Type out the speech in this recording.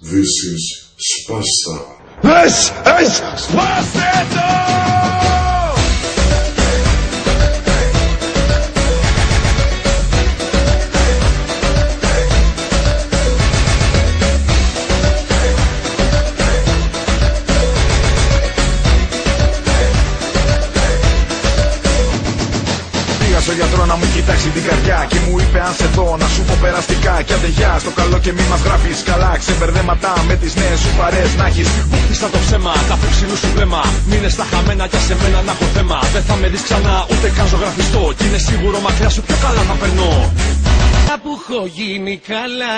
This is Spasta. This is Spasta! Στο γιατρό να μου κοιτάξει την καρδιά και μου είπε αν σε δω να σου πω περαστικά κι αντεγιά στο καλό και μη μας γράφεις καλά ξεμπερδέματα με τις νέες σου παρέες να έχεις Βούχτιστα το ψέμα, κάθε ψηλού σου βλέμμα μείνε στα χαμένα κι σε μένα να έχω θέμα δεν θα με δεις ξανά ούτε καν ζωγραφιστό κι είναι σίγουρο μακριά σου πιο καλά θα περνώ. Που έχω γίνει καλά